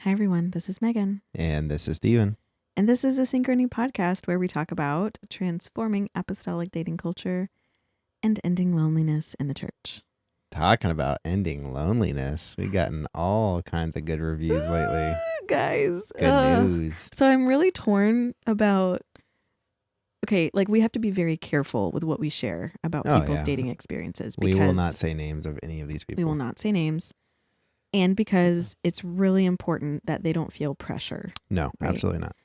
Hi, everyone. This is Megan. And this is Steven. And this is the Synchrony podcast where we talk about transforming apostolic dating culture and ending loneliness in the church. Talking about ending loneliness. We've gotten all kinds of good reviews lately. Guys. Good news. So I'm really torn about, we have to be very careful with what we share about people's dating experiences. We will not say names of any of these people. We will not say names. And because it's really important that they don't feel pressure. No, right? Absolutely not.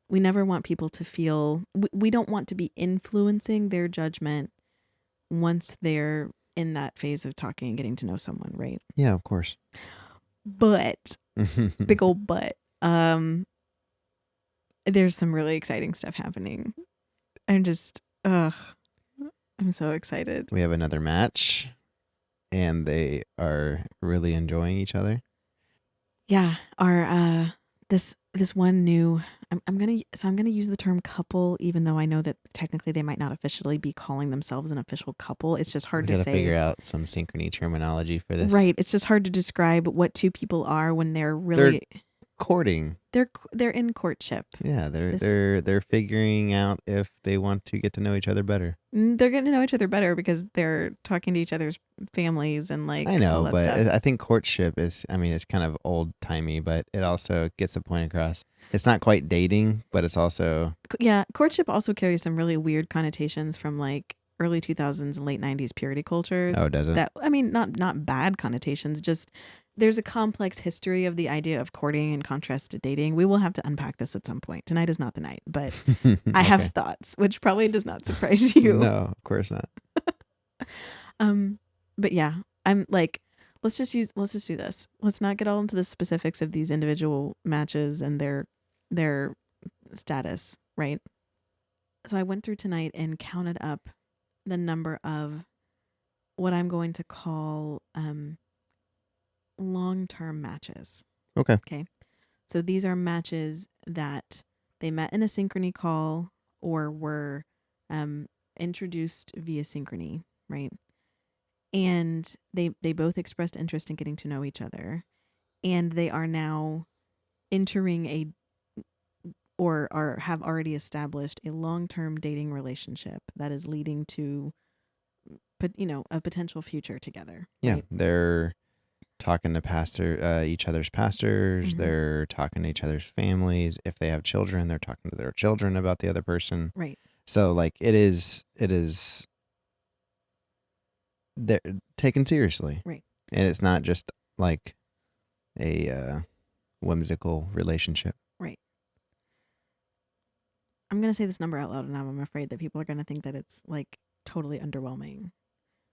We never want people to feel, we don't want to be influencing their judgment once they're in that phase of talking and getting to know someone, right? Yeah, of course. But, big old but, there's some really exciting stuff happening. I'm so excited. We have another match and they are really enjoying each other. Yeah, this one new, I'm gonna use the term couple, even though I know that technically they might not officially be calling themselves an official couple. It's just hard to say. Figure out some synchrony terminology for this, right? It's just hard to describe what two people are when they're really courting. They're in courtship. Yeah, they're figuring out if they want to get to know each other better. They're getting to know each other better because they're talking to each other's families and I know, but stuff. I think courtship is, it's kind of old timey, but it also gets the point across. It's not quite dating, but it's also courtship also carries some really weird connotations from early 2000s and late 90s purity culture. Oh, does it? Not bad connotations, just there's a complex history of the idea of courting in contrast to dating. We will have to unpack this at some point. Tonight is not the night, but I have thoughts, which probably does not surprise you. No, of course not. But yeah, I'm let's just do this. Let's not get all into the specifics of these individual matches and their status, right? So I went through tonight and counted up the number of what I'm going to call long-term matches. Okay. So these are matches that they met in a synchrony call or were introduced via synchrony, right? And they both expressed interest in getting to know each other, and they are now entering or have already established a long-term dating relationship that is leading to, a potential future together. Yeah, right? They're talking to each other's pastors. Mm-hmm. They're talking to each other's families. If they have children, they're talking to their children about the other person. Right. So it is they're taken seriously. Right. And it's not just like a whimsical relationship. Right. I'm going to say this number out loud, and I'm afraid that people are going to think that it's totally underwhelming.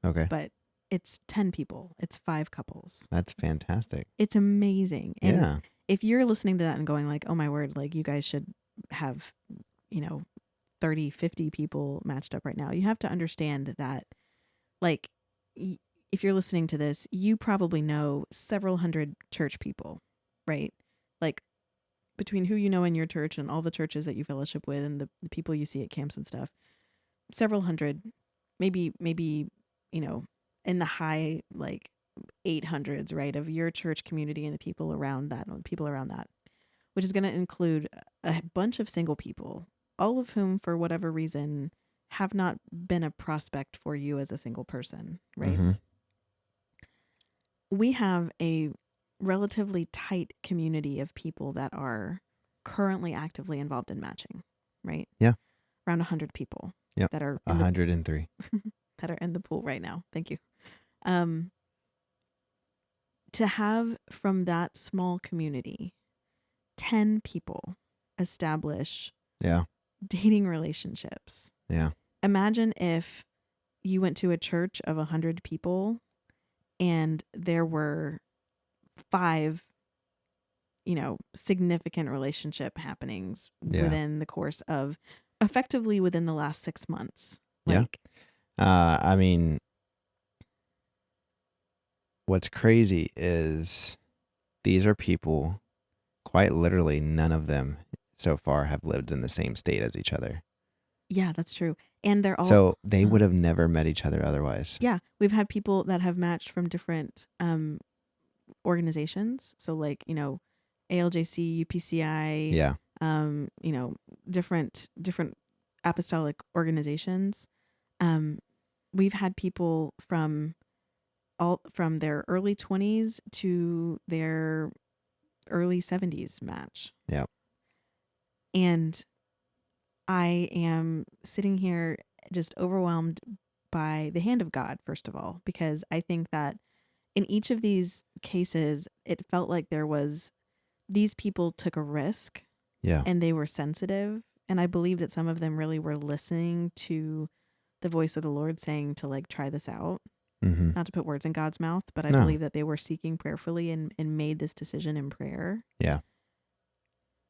Okay. But it's 10 people. It's 5 couples. That's fantastic. It's amazing. And yeah. If you're listening to that and going oh my word, you guys should have, 30, 50 people matched up right now. You have to understand that if you're listening to this, you probably know several hundred church people, right? Between who you know in your church and all the churches that you fellowship with and the people you see at camps and stuff, several hundred, maybe, in the high 800s, right, of your church community and the people around that, which is going to include a bunch of single people, all of whom, for whatever reason, have not been a prospect for you as a single person, right? Mm-hmm. We have a relatively tight community of people that are currently actively involved in matching, right? Yeah. Around 100 people. Yep. That are 103 that are in the pool right now. Thank you. To have from that small community 10 people establish dating relationships. Yeah. Imagine if you went to a church of 100 people and there were 5 significant relationship happenings within the course of effectively within the last 6 months. What's crazy is these are people, quite literally none of them so far have lived in the same state as each other. Yeah, that's true. And they're all... So they would have never met each other otherwise. Yeah. We've had people that have matched from different organizations. So like, ALJC, UPCI, Yeah. different apostolic organizations. We've had people from their early 20s to their early 70s match. Yeah. And I am sitting here just overwhelmed by the hand of God, first of all, because I think that in each of these cases, it felt like these people took a risk Yeah. and they were sensitive. And I believe that some of them really were listening to the voice of the Lord saying to like, try this out. Mm-hmm. Not to put words in God's mouth, but I No. believe that they were seeking prayerfully and made this decision in prayer. Yeah.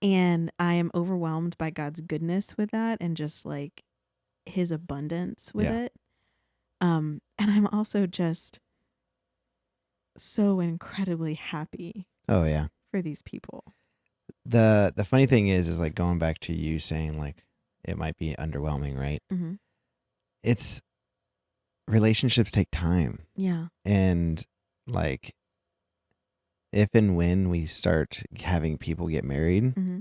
And I am overwhelmed by God's goodness with that and just like his abundance with it. And I'm also just so incredibly happy Oh yeah. for these people. The funny thing is like going back to you saying like it might be underwhelming, right? Mm-hmm. It's relationships take time. Yeah. And like if and when we start having people get married, Mm-hmm.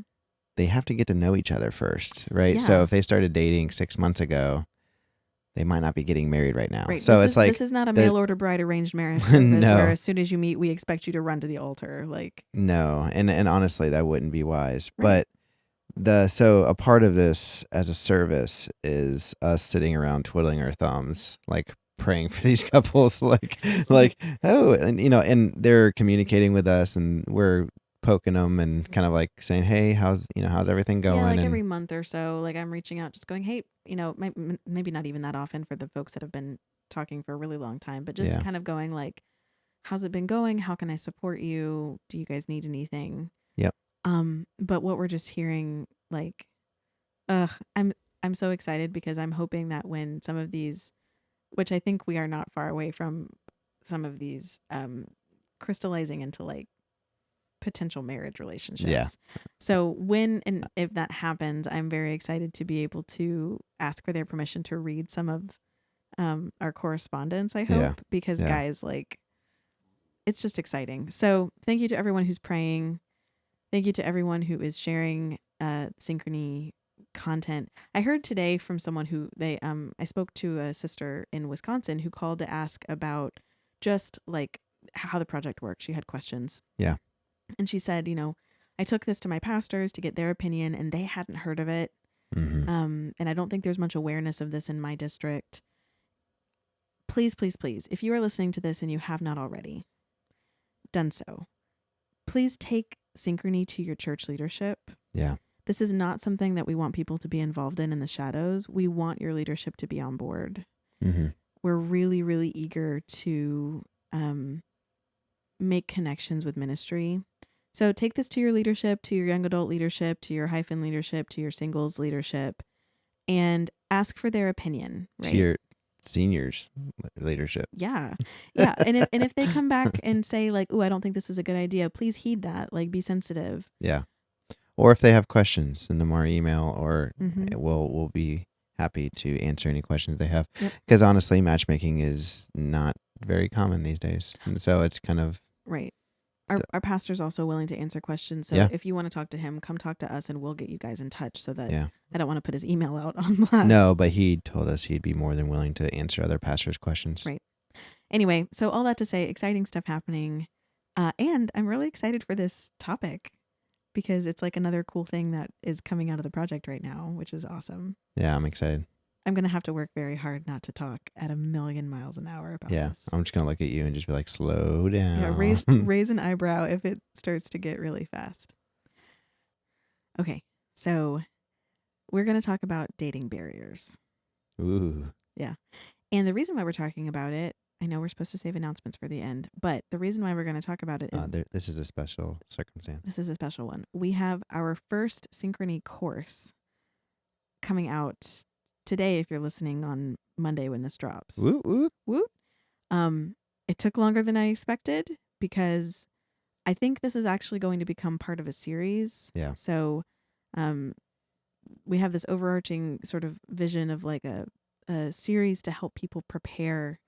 they have to get to know each other first, right? Yeah. So if they started dating 6 months ago, they might not be getting married right now. Right. So this is not a mail order bride arranged marriage service No. where as soon as you meet, we expect you to run to the altar. Like, no, and honestly, that wouldn't be wise. Right. But so a part of this as a service is us sitting around twiddling our thumbs, like praying for these couples, like oh, and and they're communicating with us, and we're poking them and kind of like saying, hey, how's everything going? Yeah, like and every month or so, like I'm reaching out, just going, hey, maybe not even that often for the folks that have been talking for a really long time, but just Yeah. kind of going like, how's it been going? How can I support you? Do you guys need anything? Yep. But what we're just hearing, like, I'm so excited because I'm hoping that when some of these, which I think we are not far away from some of these, crystallizing into like potential marriage relationships. Yeah. So when and if that happens, I'm very excited to be able to ask for their permission to read some of our correspondence, I hope, Yeah. because Yeah. guys, like, it's just exciting. So thank you to everyone who's praying. Thank you to everyone who is sharing Synchrony content. I heard today from someone who I spoke to a sister in Wisconsin who called to ask about just like how the project works. She had questions. Yeah. And she said, I took this to my pastors to get their opinion and they hadn't heard of it. Mm-hmm. And I don't think there's much awareness of this in my district. Please, please, please, if you are listening to this and you have not already done so, please take Synchrony to your church leadership. Yeah. This is not something that we want people to be involved in the shadows. We want your leadership to be on board. Mm-hmm. We're really, really eager to make connections with ministry. So take this to your leadership, to your young adult leadership, to your hyphen leadership, to your singles leadership, and ask for their opinion. Right? To your seniors leadership. Yeah. Yeah. And if they come back and say like, "Ooh, I don't think this is a good idea," please heed that. Like, be sensitive. Yeah. Or if they have questions, send them our email, or Mm-hmm. we'll be happy to answer any questions they have. Yep. Because honestly, matchmaking is not very common these days, and so it's kind of Right. Our pastor's also willing to answer questions. So Yeah. if you want to talk to him, come talk to us and we'll get you guys in touch so that yeah. I don't want to put his email out on blast. No, but he told us he'd be more than willing to answer other pastors' questions. Right. Anyway, so all that to say, exciting stuff happening. And I'm really excited for this topic because it's like another cool thing that is coming out of the project right now, which is awesome. Yeah, I'm excited. I'm going to have to work very hard not to talk at 1,000,000 miles an hour about Yeah, this. I'm just gonna look at you and just be like, slow down. Yeah, raise an eyebrow if it starts to get really fast. Okay, so we're going to talk about dating barriers. Ooh. Yeah. And the reason why we're talking about it, I know we're supposed to save announcements for the end, but the reason why we're going to talk about it is This is a special circumstance. this is a special one. We have our first Synchrony course coming out today if you're listening on Monday when this drops. Woo, woo. Woo. It took longer than I expected because I think this is actually going to become part of a series. Yeah. So we have this overarching sort of vision of like a series to help people prepare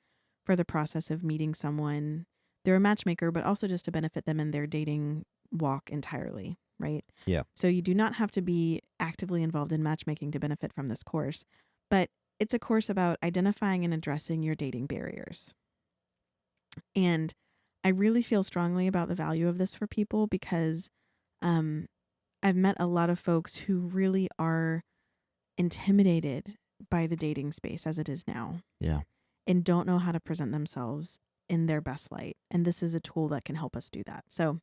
for the process of meeting someone they're a matchmaker, but also just to benefit them in their dating walk entirely, right? Yeah. So you do not have to be actively involved in matchmaking to benefit from this course, but it's a course about identifying and addressing your dating barriers. And I really feel strongly about the value of this for people because I've met a lot of folks who really are intimidated by the dating space as it is now. Yeah. And don't know how to present themselves in their best light. And this is a tool that can help us do that. So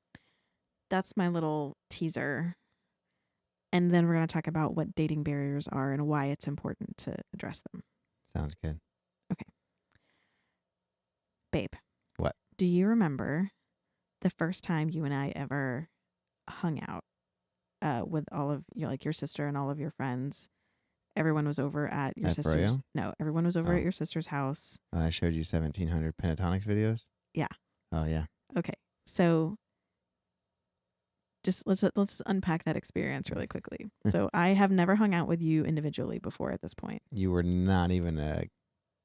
that's my little teaser. And then we're going to talk about what dating barriers are and why it's important to address them. Sounds good. Okay. Babe. What? Do you remember the first time you and I ever hung out with all of your sister and all of your friends? Everyone was over at your sister's. No, everyone was over at your sister's house. I showed you 1700 pentatonics videos. Yeah. Oh yeah. Okay. So just let's unpack that experience really quickly. So I have never hung out with you individually before at this point. You were not even a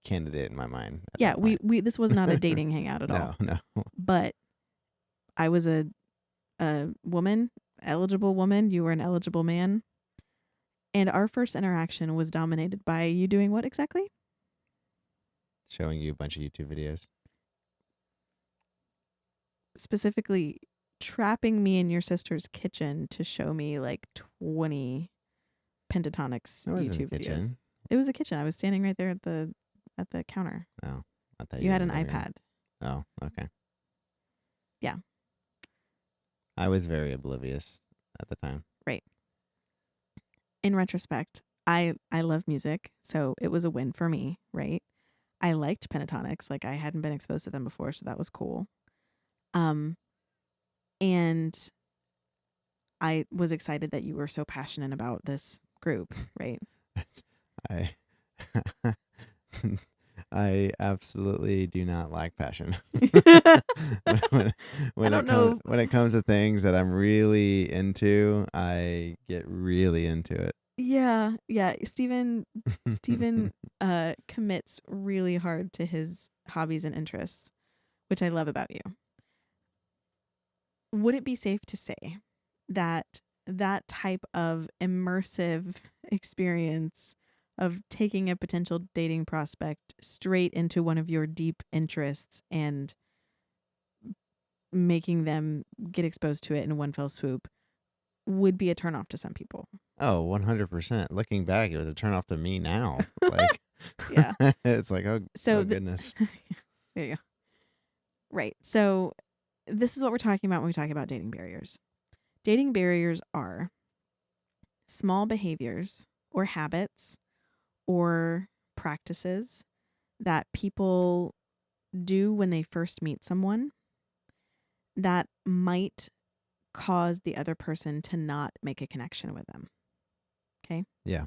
candidate in my mind. Yeah, we this was not a dating hangout at all. No. But I was a woman, eligible woman. You were an eligible man. And our first interaction was dominated by you doing what exactly? Showing you a bunch of YouTube videos. Specifically, trapping me in your sister's kitchen to show me like 20 pentatonics YouTube videos. It was a kitchen. I was standing right there at the counter. Oh, I thought you had an iPad. Oh, okay. Yeah. I was very oblivious at the time. Right. In retrospect, I love music, so it was a win for me, right? I liked pentatonics, like I hadn't been exposed to them before, so that was cool. And I was excited that you were so passionate about this group, right? I absolutely do not lack passion. When it comes to things that I'm really into, I get really into it. Yeah. Steven commits really hard to his hobbies and interests, which I love about you. Would it be safe to say that that type of immersive experience of taking a potential dating prospect straight into one of your deep interests and making them get exposed to it in one fell swoop would be a turnoff to some people? Oh, 100%. Looking back, it was a turnoff to me now. Like, yeah. It's like, oh goodness. There you go. Right. So this is what we're talking about when we talk about dating barriers. Dating barriers are small behaviors or habits or practices that people do when they first meet someone that might cause the other person to not make a connection with them. Okay? Yeah.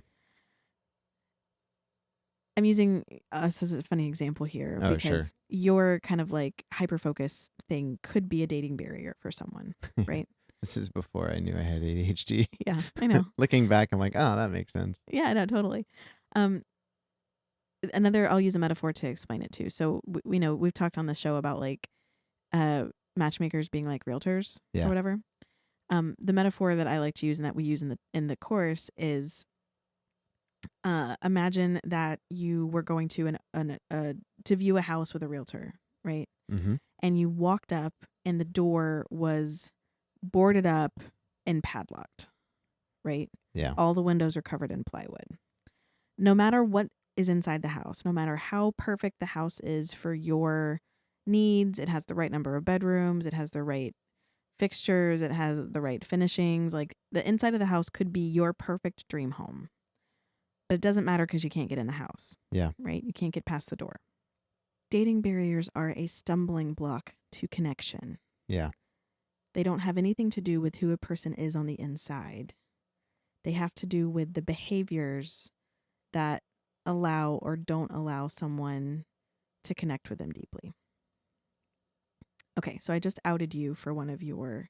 I'm using us as a funny example here because your kind of like hyper-focus thing could be a dating barrier for someone, right? This is before I knew I had ADHD. Yeah, I know. Looking back, I'm like, oh, that makes sense. Yeah, no, totally. I'll use a metaphor to explain it too. So we know we've talked on the show about like matchmakers being like realtors or whatever. The metaphor that I like to use and that we use in the course is imagine that you were going to to view a house with a realtor, right? Mm-hmm. And you walked up and the door was boarded up and padlocked, right? Yeah. All the windows are covered in plywood. No matter what is inside the house, no matter how perfect the house is for your needs, it has the right number of bedrooms, it has the right fixtures, it has the right finishings. Like the inside of the house could be your perfect dream home. But it doesn't matter because you can't get in the house. Yeah. Right? You can't get past the door. Dating barriers are a stumbling block to connection. Yeah. They don't have anything to do with who a person is on the inside. They have to do with the behaviors that allow or don't allow someone to connect with them deeply. Okay, so I just outed you for one of your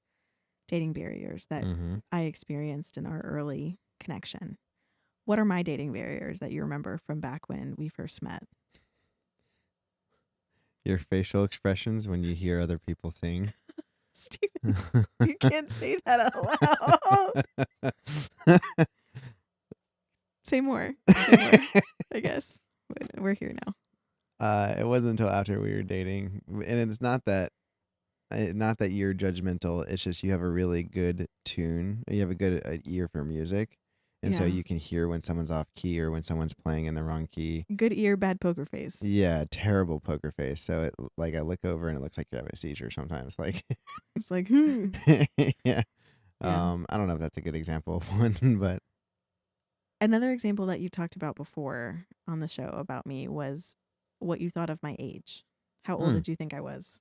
dating barriers that I experienced in our early connection. What are my dating barriers that you remember from back when we first met? Your facial expressions when you hear other people sing. Stephen, you can't say that out loud. Say more. Say more, I guess. But we're here now. It wasn't until after we were dating, and it's not that you're judgmental. It's just you have a really good tune. You have a good ear for music, and so Yeah. you can hear when someone's off key or when someone's playing in the wrong key. Good ear, bad poker face. Yeah, terrible poker face. So it like I look over and it looks like you're having a seizure sometimes. Like, It's like, yeah. Yeah. I don't know if that's a good example of one, but Another example that you talked about before on the show about me was what you thought of my age. How old did you think I was?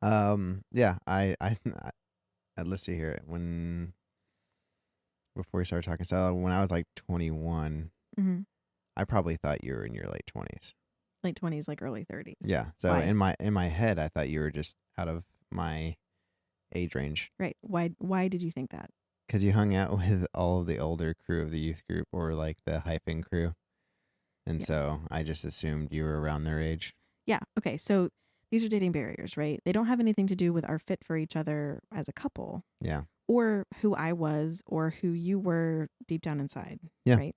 yeah, let's see here. Before we started talking, so when I was like 21, Mm-hmm. I probably thought you were in your late 20s. Late 20s, like early 30s. Yeah. So Why? in my head, I thought you were just out of my age range. Right. Why did you think that? Because you hung out with all of the older crew of the youth group or like the hyping crew. And Yeah. so I just assumed you were around their age. Yeah. Okay. So these are dating barriers, right? They don't have anything to do with our fit for each other as a couple. Yeah. Or who I was or who you were deep down inside. Yeah. Right.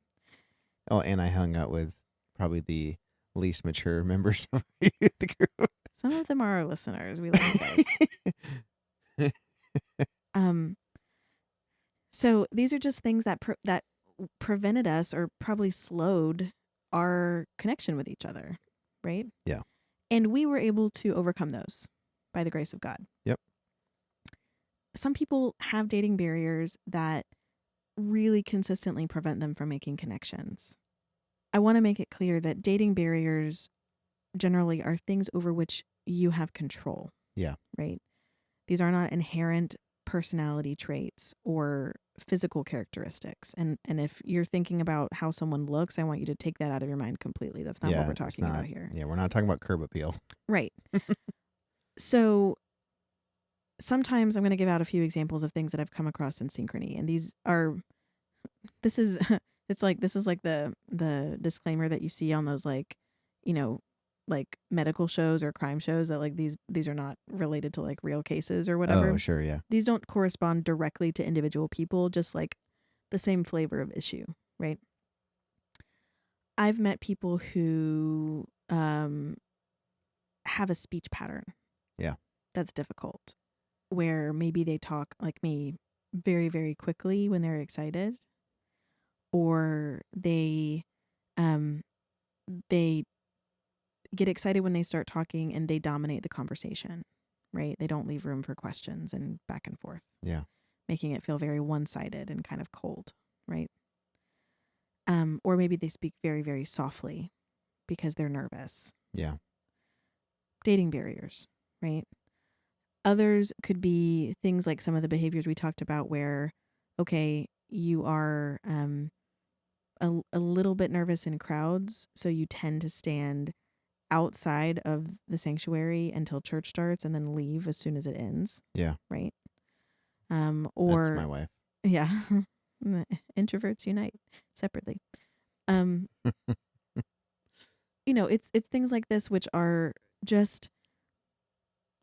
Oh, and I hung out with probably the least mature members of our youth group. Some of them are our listeners. We love you guys. So these are just things that that prevented us or probably slowed our connection with each other, right? Yeah. And we were able to overcome those by the grace of God. Yep. Some people have dating barriers that really consistently prevent them from making connections. I want to make it clear that dating barriers generally are things over which you have control. Yeah. Right? These are not inherent personality traits or physical characteristics. And if you're thinking about how someone looks, I want you to take that out of your mind completely. That's not what we're talking about here. Yeah, we're not talking about curb appeal. Right. So sometimes I'm going to give out a few examples of things that I've come across in Synchrony. And this is like the disclaimer that you see on those like medical shows or crime shows that like these are not related to like real cases or whatever. Oh, sure, yeah. These don't correspond directly to individual people, just like the same flavor of issue, right? I've met people who have a speech pattern. Yeah. That's difficult. Where maybe they talk like me very, very quickly when they're excited, or they get excited when they start talking and they dominate the conversation, right? They don't leave room for questions and back and forth. Yeah. Making it feel very one-sided and kind of cold, right? Or maybe they speak very, very softly because they're nervous. Yeah. Dating barriers, right? Others could be things like some of the behaviors we talked about where, okay, you are a little bit nervous in crowds, so you tend to stand outside of the sanctuary until church starts and then leave as soon as it ends. Yeah. Right? That's my wife. Yeah. Introverts unite separately. It's things like this which are just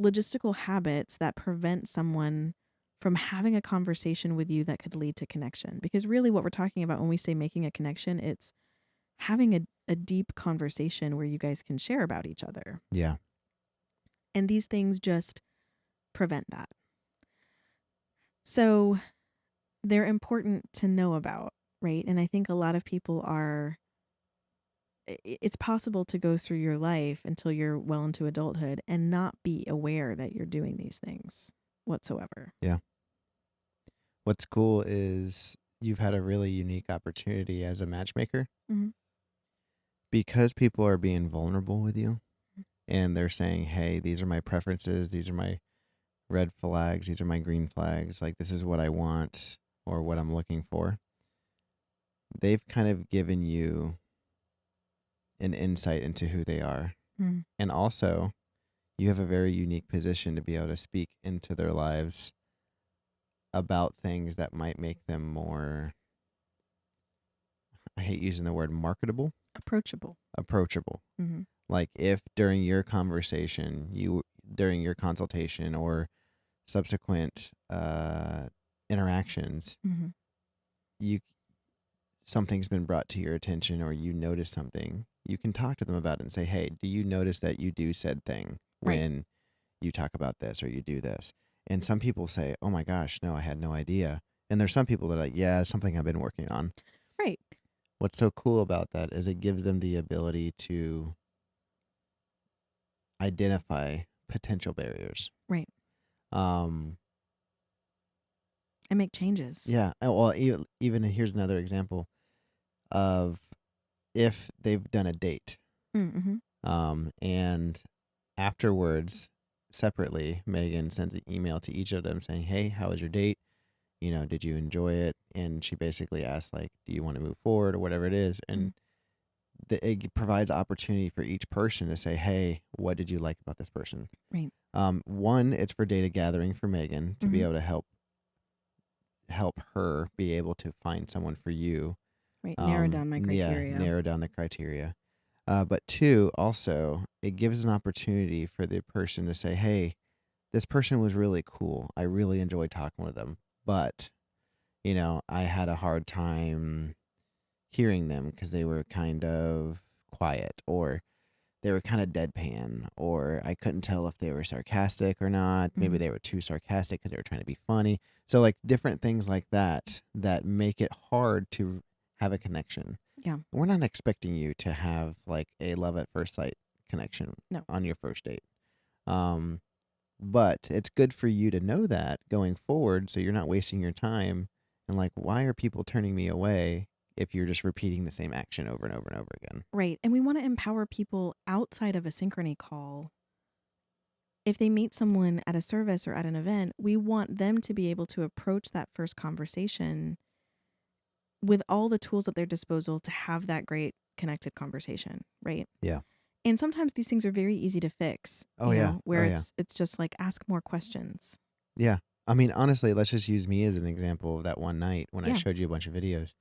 logistical habits that prevent someone from having a conversation with you that could lead to connection. Because really what we're talking about when we say making a connection, it's having a deep conversation where you guys can share about each other. Yeah. And these things just prevent that. So they're important to know about, right? And I think a lot of people it's possible to go through your life until you're well into adulthood and not be aware that you're doing these things whatsoever. Yeah. What's cool is you've had a really unique opportunity as a matchmaker. Mm-hmm. Because people are being vulnerable with you and they're saying, hey, these are my preferences. These are my red flags. These are my green flags. Like, this is what I want or what I'm looking for. They've kind of given you an insight into who they are. Mm-hmm. And also, you have a very unique position to be able to speak into their lives about things that might make them more, I hate using the word marketable. Approachable. Approachable. Mm-hmm. Like if during your conversation, during your consultation or subsequent interactions, Mm-hmm. you something's been brought to your attention or you notice something, you can talk to them about it and say, hey, do you notice that you do said thing Right. when you talk about this or you do this? And some people say, oh my gosh, no, I had no idea. And there's some people that are like, yeah, it's something I've been working on. Right. What's so cool about that is it gives them the ability to identify potential barriers. Right. Um, And make changes. yeah. Well, even here's another example of if they've done a date, Mm-hmm. and afterwards, separately, Megan sends an email to each of them saying, hey, how was your date? You know, did you enjoy it? And she basically asks, like, do you want to move forward or whatever it is? And it provides opportunity for each person to say, hey, what did you like about this person? Right. One, it's for data gathering for Megan to be Mm-hmm. able to help her be able to find someone for you. Right. Narrow down my criteria. Yeah, narrow down the criteria. But two, also, it gives an opportunity for the person to say, hey, this person was really cool. I really enjoyed talking with them. But, you know, I had a hard time hearing them because they were kind of quiet or they were kind of deadpan or I couldn't tell if they were sarcastic or not. Maybe Mhm. they were too sarcastic because they were trying to be funny. So like different things like that that make it hard to have a connection. Yeah. We're not expecting you to have like a love at first sight connection No. on your first date. But it's good for you to know that going forward so you're not wasting your time and like, why are people turning me away if you're just repeating the same action over and over and over again? Right. And we want to empower people outside of a synchrony call. If they meet someone at a service or at an event, we want them to be able to approach that first conversation with all the tools at their disposal to have that great connected conversation, right? Yeah. And sometimes these things are very easy to fix, Oh, yeah. where Oh, yeah. it's just like ask more questions. Yeah. I mean, honestly, let's just use me as an example of that one night when I Yeah. showed you a bunch of videos.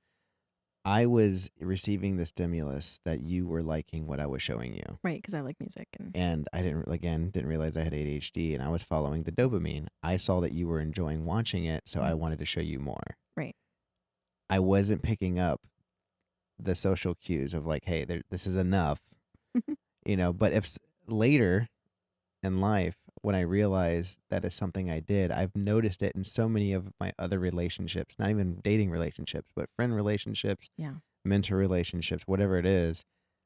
I was receiving the stimulus that you were liking what I was showing you. Right, because I like music And I didn't realize I had ADHD and I was following the dopamine. I saw that you were enjoying watching it, so I wanted to show you more. Right. I wasn't picking up the social cues of like, hey, this is enough, but if later in life, when I realized that is something I did, I've noticed it in so many of my other relationships, not even dating relationships, but friend relationships, Yeah. mentor relationships, whatever it is.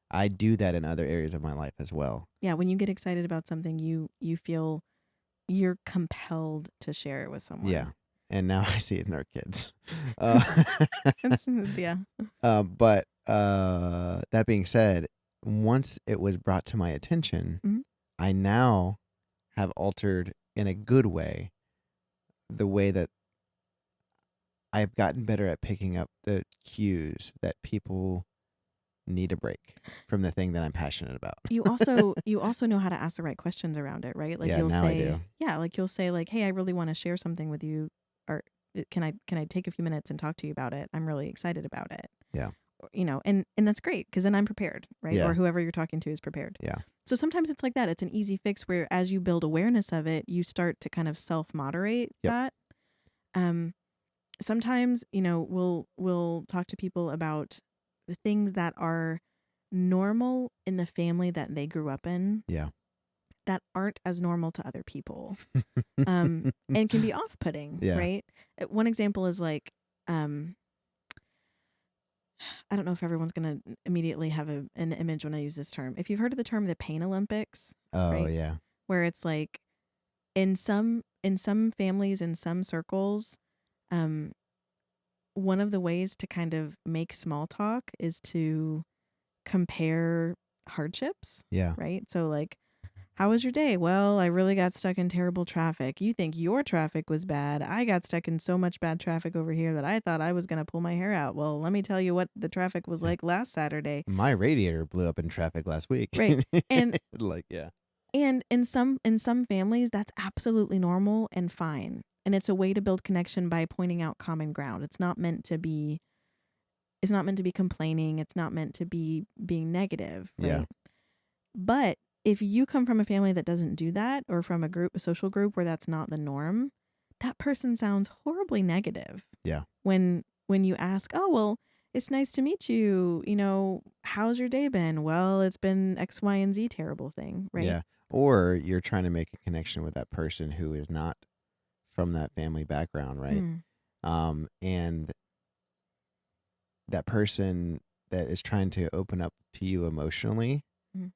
I do that in other areas of my life as well. Yeah, when you get excited about something, you feel you're compelled to share it with someone. Yeah. And now I see it in our kids. Yeah. But that being said, once it was brought to my attention, Mhm. I now have altered in a good way the way that I've gotten better at picking up the cues that people need a break from the thing that I'm passionate about. You also know how to ask the right questions around it, right? Like Yeah, you'll now I say, do. yeah, like you'll say like, "Hey, I really want to share something with you, or can I take a few minutes and talk to you about it? I'm really excited about it." Yeah. And that's great because then I'm prepared, right? Yeah. Or whoever you're talking to is prepared. Yeah. So sometimes it's like that. It's an easy fix where as you build awareness of it, you start to kind of self-moderate Yep. that. Sometimes, we'll talk to people about the things that are normal in the family that they grew up in Yeah. that aren't as normal to other people, and can be off-putting, Yeah. right? One example is like, I don't know if everyone's going to immediately have an image when I use this term. If you've heard of the term the Pain Olympics, Oh, right? yeah. Where it's like in some families, in some circles, one of the ways to kind of make small talk is to compare hardships. Yeah. Right? So like, how was your day? Well, I really got stuck in terrible traffic. You think your traffic was bad. I got stuck in so much bad traffic over here that I thought I was going to pull my hair out. Well, let me tell you what the traffic was like last Saturday. My radiator blew up in traffic last week. Right. And like, yeah. And in some families, that's absolutely normal and fine. And it's a way to build connection by pointing out common ground. It's not meant to be complaining. It's not meant to be being negative, right? Yeah. But if you come from a family that doesn't do that, or from a social group where that's not the norm, that person sounds horribly negative. Yeah. When you ask, "Oh, well, it's nice to meet you. How's your day been?" "Well, it's been X, Y, and Z terrible thing," right? Yeah. Or you're trying to make a connection with that person who is not from that family background, right? Mm, And that person that is trying to open up to you emotionally mm.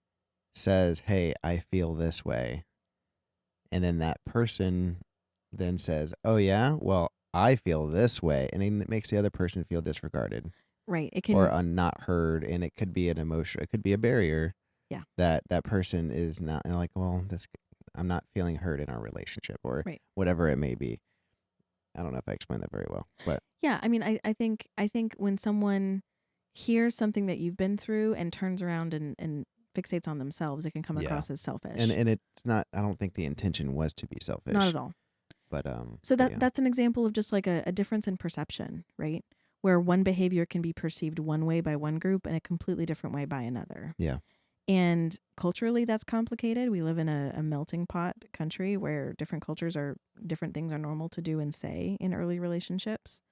says, "Hey, I feel this way." And then that person then says, "Oh yeah, well, I feel this way." And then it makes the other person feel disregarded Right. It or can, not heard, and it could be an emotion, it could be a barrier yeah, that person is not like, "Well, this I'm not feeling heard in our relationship," or right. whatever it may be. I don't know if I explained that very well, but Yeah, I mean, I think when someone hears something that you've been through and turns around and fixates on themselves, it can come yeah. across as And selfish. and it's not, I don't think the intention was to be Not selfish, at all. but So but that yeah. that's an example of just like a difference in perception, right? Where one behavior can be perceived one way by one group and a completely different way by another. Yeah. And culturally, that's complicated. We live in a melting pot country where different things are normal to do and say in early relationships.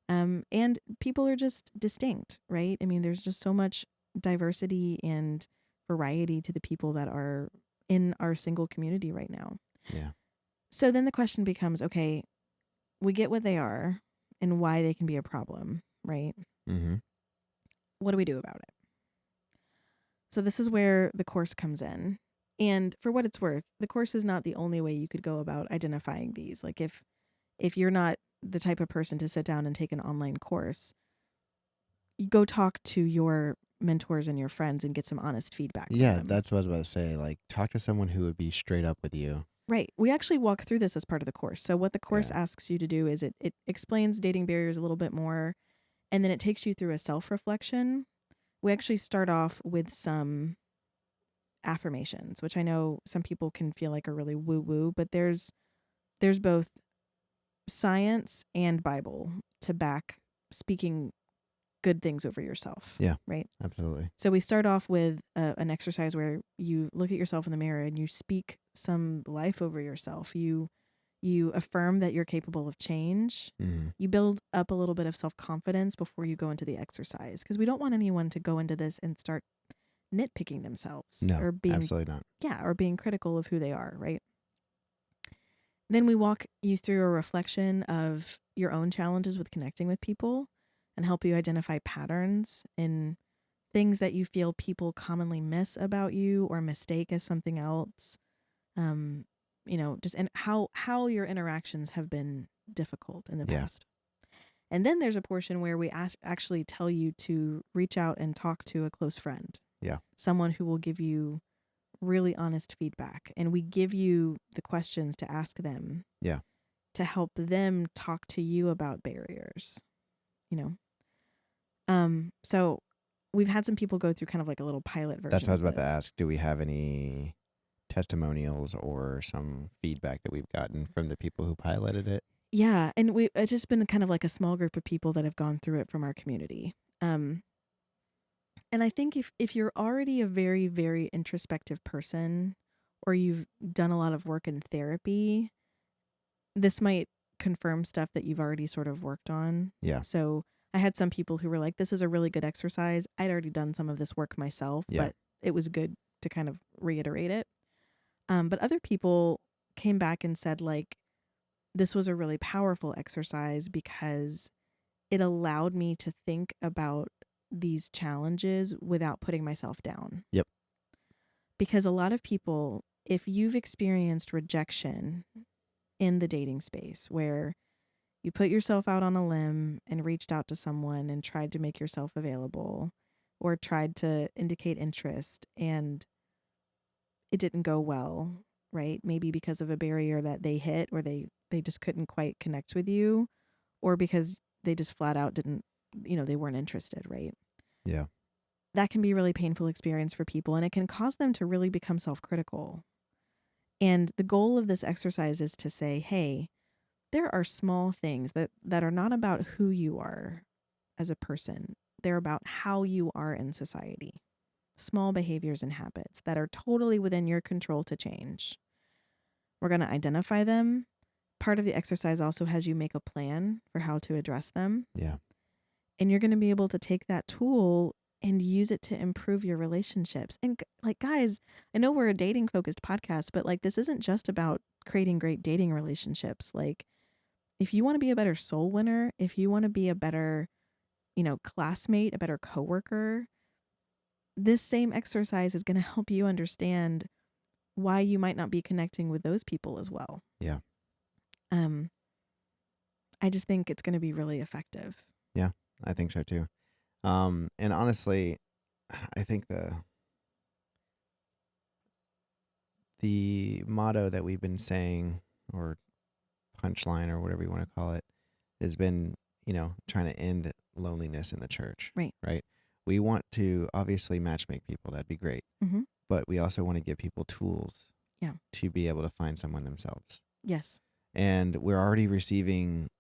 And people are just distinct, right? I mean, there's just so much diversity and variety to the people that are in our single community right now. Yeah. So then the question becomes, okay, we get what they are and why they can be a problem, right? Mhm. What do we do about it? So this is where the course comes in. And for what it's worth, the course is not the only way you could go about identifying these. Like if you're not the type of person to sit down and take an online course, you go talk to your mentors and your friends and get some honest feedback from Yeah, them. that's what I was about to say. Like, talk to someone who would be straight up with you. Right. We actually walk through this as part of the course. So what the course Yeah. asks you to do is it explains dating barriers a little bit more, and then it takes you through a self-reflection. We actually start off with some affirmations, which I know some people can feel like are really woo-woo, but there's both science and Bible to back speaking good things over yourself, Yeah, right? absolutely. So we start off with an exercise where you look at yourself in the mirror and you speak some life over yourself. You affirm that you're capable of change. Mhm. You build up a little bit of self-confidence before you go into the exercise, because we don't want anyone to go into this and start nitpicking themselves No, or being, absolutely not. yeah, or being critical of who they are, right? Then we walk you through a reflection of your own challenges with connecting with people and help you identify patterns in things that you feel people commonly miss about you or mistake as something else. Um, just and how your interactions have been difficult in the Yeah. past. And then there's a portion where we actually tell you to reach out and talk to a close friend, Yeah. someone who will give you really honest feedback. And we give you the questions to ask them Yeah. to help them talk to you about barriers, you know? So we've had some people go through kind of like a little pilot That's version what I was of about to this. ask. Do we have any testimonials or some feedback that we've gotten from the people who piloted it? Yeah, and it's just been kind of like a small group of people that have gone through it from our community. Um, and I think if you're already a very, very introspective person, or you've done a lot of work in therapy, this might confirm stuff that you've already sort of worked on. Yeah. So I had some people who were like, "This is a really good exercise." I'd already done some of this work myself, Yeah. but it was good to kind of reiterate it. But other people came back and said, like, this was a really powerful exercise because it allowed me to think about these challenges without putting myself down. Yep. Because a lot of people, if you've experienced rejection in the dating space where you put yourself out on a limb and reached out to someone and tried to make yourself available or tried to indicate interest and it didn't go well, right? Maybe because of a barrier that they hit or they just couldn't quite connect with you, or because they just flat out didn't, they weren't interested, right? Yeah. That can be a really painful experience for people and it can cause them to really become self-critical. And the goal of this exercise is to say, hey, there are small things that are not about who you are as a person. They're about how you are in society. small behaviors and habits that are totally within your control to change. We're going to identify them. Part of the exercise also has you make a plan for how to address them. Yeah. And you're going to be able to take that tool and use it to improve your relationships. And like, guys, I know we're a dating focused podcast, but like, this isn't just about creating great dating relationships. Like, if you want to be a better soul winner, if you want to be a better, classmate, a better coworker, this same exercise is going to help you understand why you might not be connecting with those people as well. Yeah. I just think it's going to be really effective. Yeah, I think so too. And honestly, I think the motto that we've been saying, or punchline, or whatever you want to call it, has been, trying to end loneliness in the church. Right. Right. We want to obviously matchmake people. That'd be great. Mm-hmm. But we also want to give people tools to be able to find someone themselves. Yes. And we're already receiving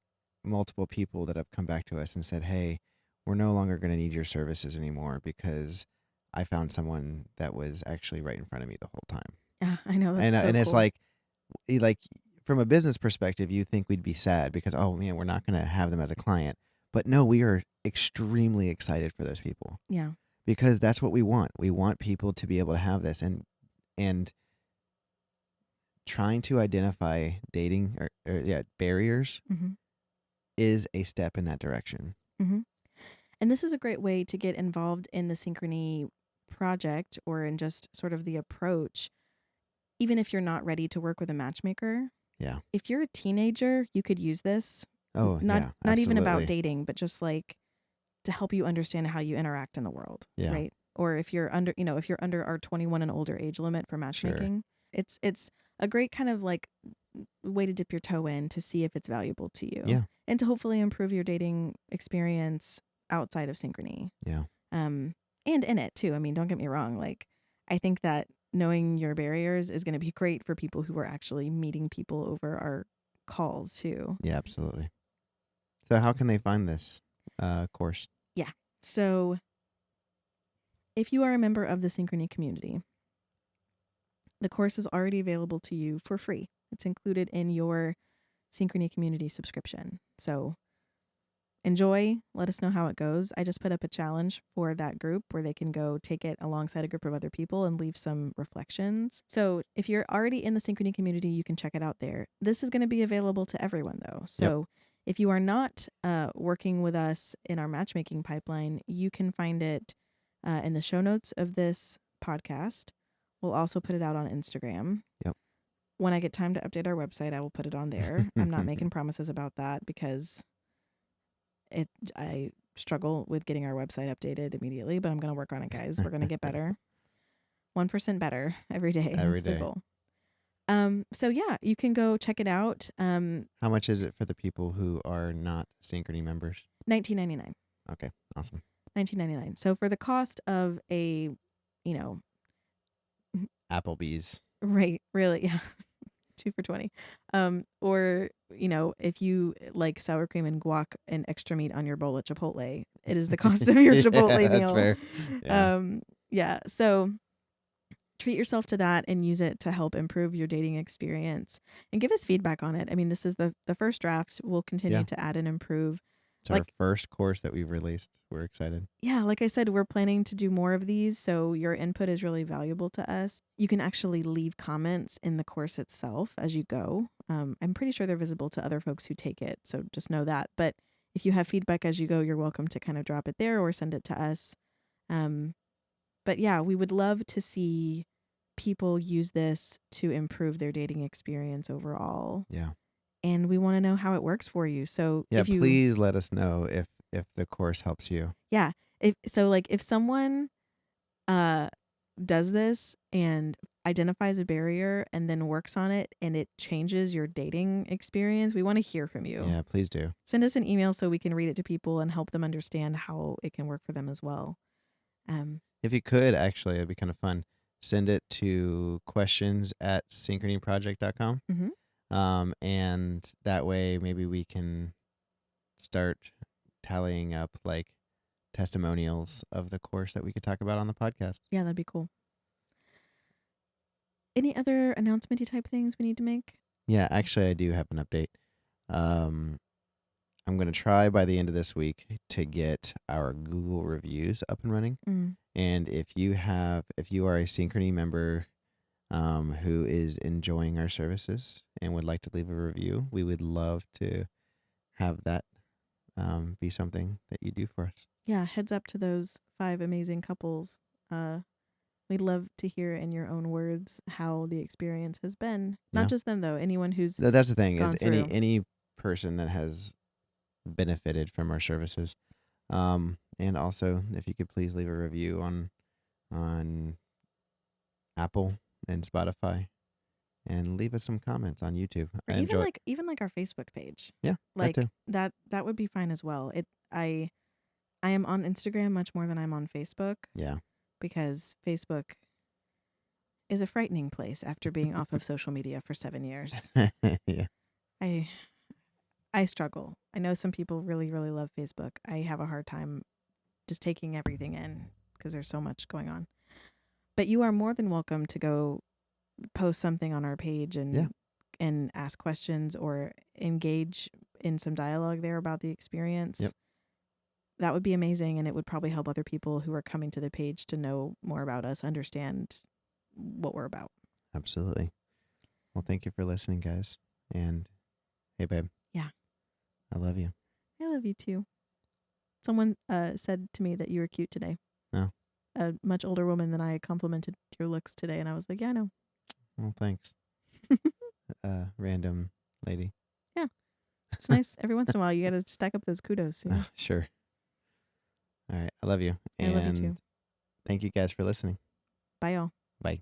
multiple people that have come back to us and said, hey, we're no longer going to need your services anymore because I found someone that was actually right in front of me the whole time. Yeah, I know. That's so and it's cool. like from a business perspective, you think we'd be sad because, oh man, we're not going to have them as a client. But no, we are extremely excited for those people. Yeah. Because that's what we want. We want people to be able to have this, and trying to identify dating or barriers Mm-hmm. is a step in that direction. Mm-hmm. And this is a great way to get involved in the Synchrony project, or in just sort of the approach, even if you're not ready to work with a matchmaker. Yeah. If you're a teenager, you could use this. Oh, not absolutely. even about dating, but just like to help you understand how you interact in the world. Yeah. Right. Or if you're under, if you're under our 21 and older age limit for matchmaking, it's a great kind of like way to dip your toe in to see if it's valuable to you. Yeah. And to hopefully improve your dating experience outside of Synchrony. Yeah. And in it too. I mean, don't get me wrong. Like, I think that knowing your barriers is going to be great for people who are actually meeting people over our calls too. Yeah, absolutely. So how can they find this course? Yeah. So if you are a member of the Synchrony community, the course is already available to you for free. It's included in your Synchrony community subscription. So enjoy. Let us know how it goes. I just put up a challenge for that group where they can go take it alongside a group of other people and leave some reflections. So if you're already in the Synchrony community, you can check it out there. This is going to be available to everyone though. So if you are not working with us in our matchmaking pipeline, you can find it in the show notes of this podcast. We'll also put it out on Instagram. Yep. When I get time to update our website, I will put it on there. I'm not making promises about that because I struggle with getting our website updated immediately, but I'm going to work on it, guys. We're going to get better. 1% better every day. Every That's the day. goal. So yeah, you can go check it out. How much is it for the people who are not Synchrony members? $19.99. Okay, awesome. $19.99. So for the cost of a, Applebee's. right, really, yeah. 2 for $20. Or, if you like sour cream and guac and extra meat on your bowl at Chipotle, it is the cost of your Chipotle meal. That's fair. Yeah. So treat yourself to that and use it to help improve your dating experience and give us feedback on it. I mean, this is the first draft. We'll continue to add and improve. It's our first course that we've released. We're excited. Yeah, like I said, we're planning to do more of these, so your input is really valuable to us. You can actually leave comments in the course itself as you go. I'm pretty sure they're visible to other folks who take it, so just know that. But if you have feedback as you go, you're welcome to kind of drop it there or send it to us. But yeah, we would love to see people use this to improve their dating experience overall. Yeah. And we want to know how it works for you. So please let us know if the course helps you. Yeah. If someone does this and identifies a barrier and then works on it and it changes your dating experience, we want to hear from you. Yeah, please do. Send us an email so we can read it to people and help them understand how it can work for them as well. If you could, actually, it'd be kind of fun. Send it to questions@synchronyproject.com. Mm-hmm. And that way maybe we can start tallying up like testimonials of the course that we could talk about on the podcast. Yeah, that'd be cool. Any other announcement-y type things we need to make? Yeah, actually, I do have an update. I'm going to try by the end of this week to get our Google reviews up and running. And if you are a Synchrony member who is enjoying our services and would like to leave a review, we would love to have that be something that you do for us. Yeah, heads up to those 5 amazing couples. We'd love to hear in your own words how the experience has been. Not just them, though. Anyone who's That's the thing, is gone through. any person that has benefited from our services. And also, if you could please leave a review on Apple and Spotify, and leave us some comments on YouTube. Or even like our Facebook page. Yeah, like that too. that would be fine as well. I am on Instagram much more than I'm on Facebook. Yeah. Because Facebook is a frightening place after being off of social media for 7 years. Yeah. I struggle. I know some people really, really love Facebook. I have a hard time just taking everything in because there's so much going on. But you are more than welcome to go post something on our page and ask questions or engage in some dialogue there about the experience. Yep. That would be amazing, and it would probably help other people who are coming to the page to know more about us, understand what we're about. Absolutely. Well, thank you for listening, guys. And hey, babe. Yeah. I love you. I love you too. Someone said to me that you were cute today. Oh. A much older woman than I complimented your looks today, and I was like, yeah, I know. Well, thanks. Random lady. Yeah. It's nice. Every once in a while, you got to stack up those kudos. You know? Sure. All right. I love you. I love you too. Thank you guys for listening. Bye, y'all. Bye.